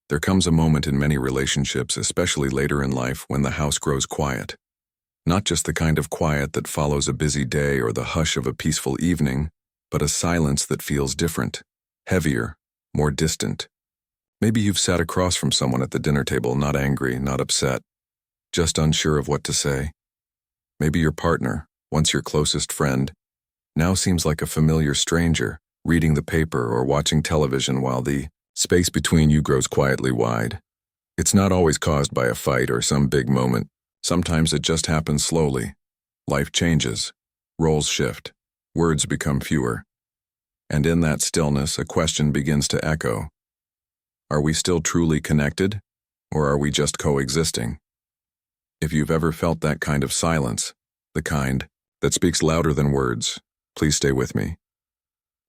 There comes a moment in many relationships, especially later in life, when the house grows quiet. Not just the kind of quiet that follows a busy day or the hush of a peaceful evening, but a silence that feels different, heavier, more distant. Maybe you've sat across from someone at the dinner table, not angry, not upset, just unsure of what to say. Maybe your partner, once your closest friend, now seems like a familiar stranger, reading the paper or watching television while the space between you grows quietly wide. It's not always caused by a fight or some big moment. Sometimes it just happens slowly. Life changes, roles shift, words become fewer. And in that stillness, a question begins to echo. Are we still truly connected, or are we just coexisting? If you've ever felt that kind of silence, the kind that speaks louder than words, please stay with me.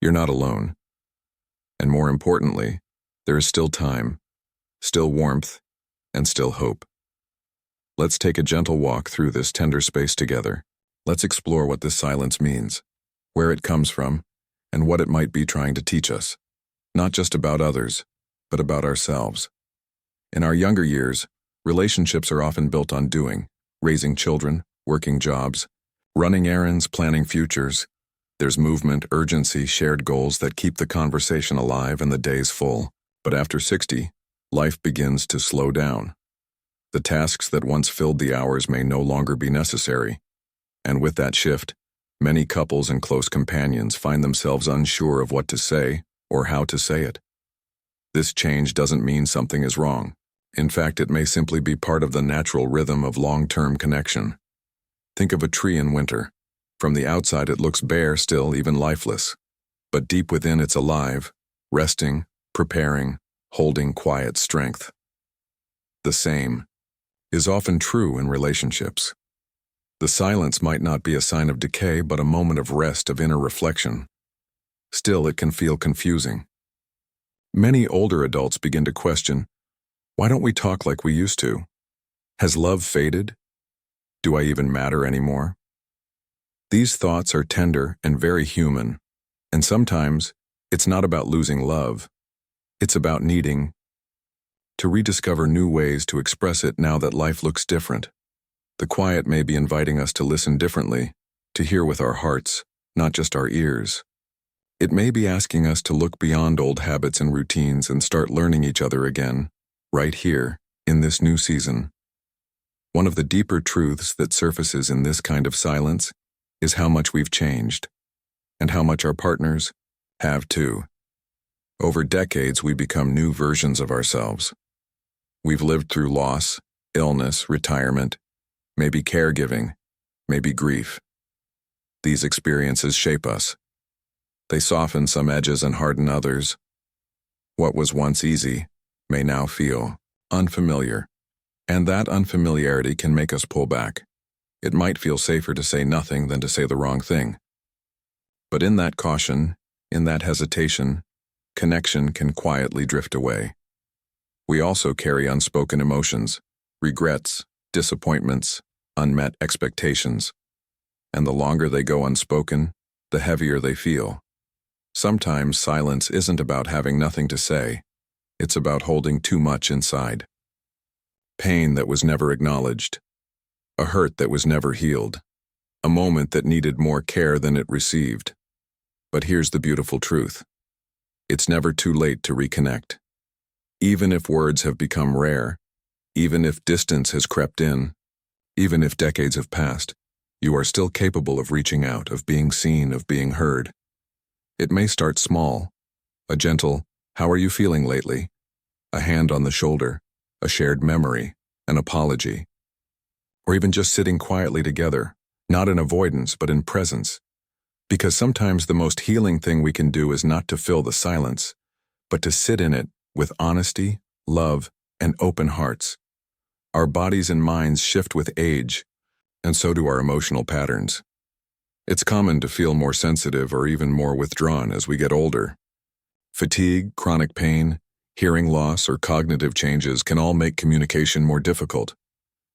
You're not alone. And more importantly, there is still time, still warmth, and still hope. Let's take a gentle walk through this tender space together. Let's explore what this silence means, where it comes from, and what it might be trying to teach us. Not just about others, but about ourselves. In our younger years, relationships are often built on doing, raising children, working jobs, running errands, planning futures. There's movement, urgency, shared goals that keep the conversation alive and the days full. But after 60, life begins to slow down. The tasks that once filled the hours may no longer be necessary. And with that shift, many couples and close companions find themselves unsure of what to say or how to say it. This change doesn't mean something is wrong. In fact, it may simply be part of the natural rhythm of long-term connection. Think of a tree in winter. From the outside it looks bare still, even lifeless. But deep within it's alive, resting, preparing, holding quiet strength. The same is often true in relationships. The silence might not be a sign of decay, but a moment of rest, of inner reflection. Still, it can feel confusing. Many older adults begin to question, why don't we talk like we used to? Has love faded? Do I even matter anymore? These thoughts are tender and very human, and sometimes it's not about losing love. It's about needing to rediscover new ways to express it now that life looks different. The quiet may be inviting us to listen differently, to hear with our hearts, not just our ears. It may be asking us to look beyond old habits and routines and start learning each other again, right here, in this new season. One of the deeper truths that surfaces in this kind of silence is how much we've changed, and how much our partners have too. Over decades, we become new versions of ourselves. We've lived through loss, illness, retirement, maybe caregiving, maybe grief. These experiences shape us. They soften some edges and harden others. What was once easy may now feel unfamiliar, and that unfamiliarity can make us pull back. It might feel safer to say nothing than to say the wrong thing. But in that caution, in that hesitation, connection can quietly drift away. We also carry unspoken emotions, regrets, disappointments, unmet expectations. And the longer they go unspoken, the heavier they feel. Sometimes silence isn't about having nothing to say. It's about holding too much inside. Pain that was never acknowledged. A hurt that was never healed. A moment that needed more care than it received. But here's the beautiful truth. It's never too late to reconnect. Even if words have become rare, even if distance has crept in, even if decades have passed, you are still capable of reaching out, of being seen, of being heard. It may start small. A gentle, "How are you feeling lately?" A hand on the shoulder, a shared memory, an apology. Or even just sitting quietly together, not in avoidance but in presence. Because sometimes the most healing thing we can do is not to fill the silence, but to sit in it with honesty, love, and open hearts. Our bodies and minds shift with age, and so do our emotional patterns. It's common to feel more sensitive or even more withdrawn as we get older. Fatigue, chronic pain, hearing loss, or cognitive changes can all make communication more difficult.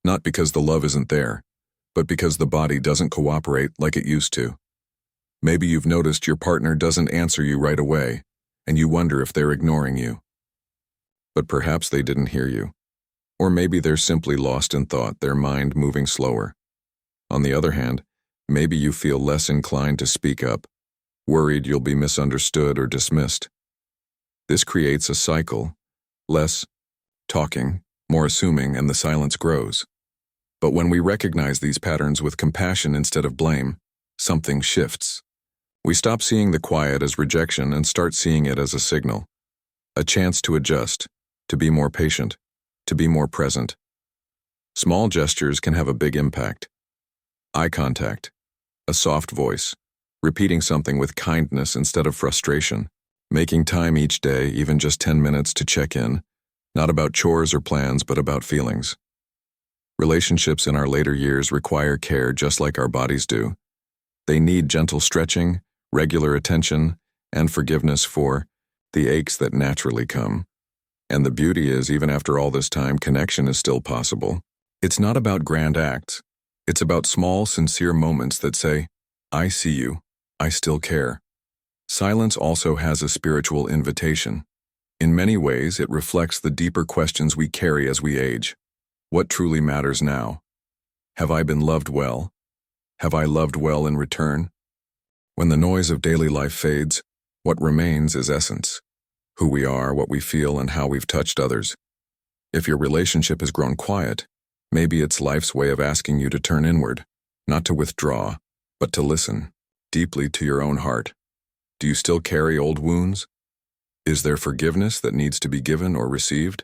Not because the love isn't there, but because the body doesn't cooperate like it used to. Maybe you've noticed your partner doesn't answer you right away, and you wonder if they're ignoring you. but perhaps they didn't hear you. Or maybe they're simply lost in thought, their mind moving slower. On the other hand, maybe you feel less inclined to speak up, worried you'll be misunderstood or dismissed. This creates a cycle: less talking, more assuming, and the silence grows. But when we recognize these patterns with compassion instead of blame, something shifts. We stop seeing the quiet as rejection and start seeing it as a signal, a chance to adjust, to be more patient, to be more present. Small gestures can have a big impact. Eye contact, a soft voice, repeating something with kindness instead of frustration, making time each day, even just 10 minutes to check in, not about chores or plans, but about feelings. Relationships in our later years require care just like our bodies do. They need gentle stretching, regular attention, and forgiveness for the aches that naturally come. And the beauty is, even after all this time, connection is still possible. It's not about grand acts. It's about small, sincere moments that say, "I see you. I still care." Silence also has a spiritual invitation. In many ways, it reflects the deeper questions we carry as we age. What truly matters now? Have I been loved well? Have I loved well in return? When the noise of daily life fades, what remains is essence: who we are, what we feel, and how we've touched others. If your relationship has grown quiet, maybe it's life's way of asking you to turn inward, not to withdraw, but to listen deeply to your own heart. Do you still carry old wounds? Is there forgiveness that needs to be given or received?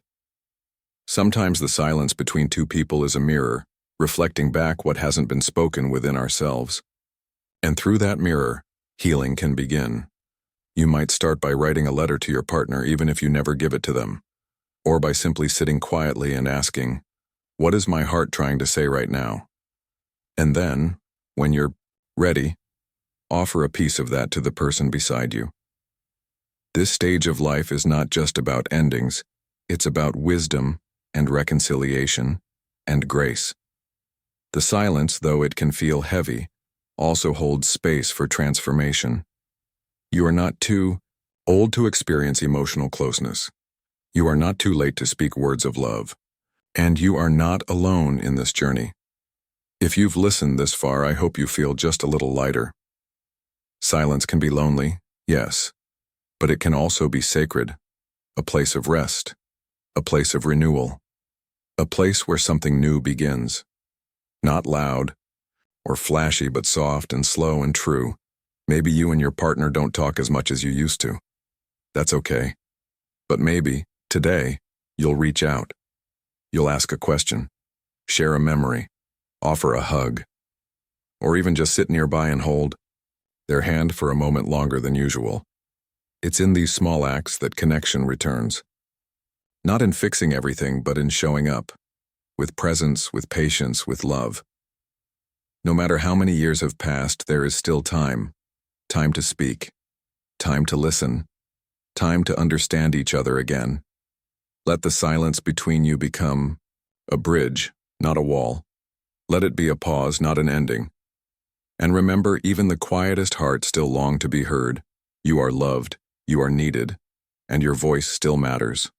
Sometimes the silence between two people is a mirror, reflecting back what hasn't been spoken within ourselves. And through that mirror, healing can begin. You might start by writing a letter to your partner even if you never give it to them, or by simply sitting quietly and asking, "What is my heart trying to say right now?" And then, when you're ready, offer a piece of that to the person beside you. This stage of life is not just about endings, it's about wisdom and reconciliation and grace. The silence, though it can feel heavy, also holds space for transformation. You are not too old to experience emotional closeness. You are not too late to speak words of love. And you are not alone in this journey. If you've listened this far, I hope you feel just a little lighter. Silence can be lonely, yes, but it can also be sacred, a place of rest, a place of renewal, a place where something new begins. Not loud or flashy, but soft and slow and true. Maybe you and your partner don't talk as much as you used to. That's okay. But maybe, today, you'll reach out. You'll ask a question, share a memory, offer a hug, or even just sit nearby and hold their hand for a moment longer than usual. It's in these small acts that connection returns. Not in fixing everything, but in showing up, with presence, with patience, with love. No matter how many years have passed, there is still time. Time to speak, time to listen, time to understand each other again. Let the silence between you become a bridge, not a wall. Let it be a pause, not an ending. And remember, even the quietest hearts still long to be heard. You are loved, you are needed, and your voice still matters.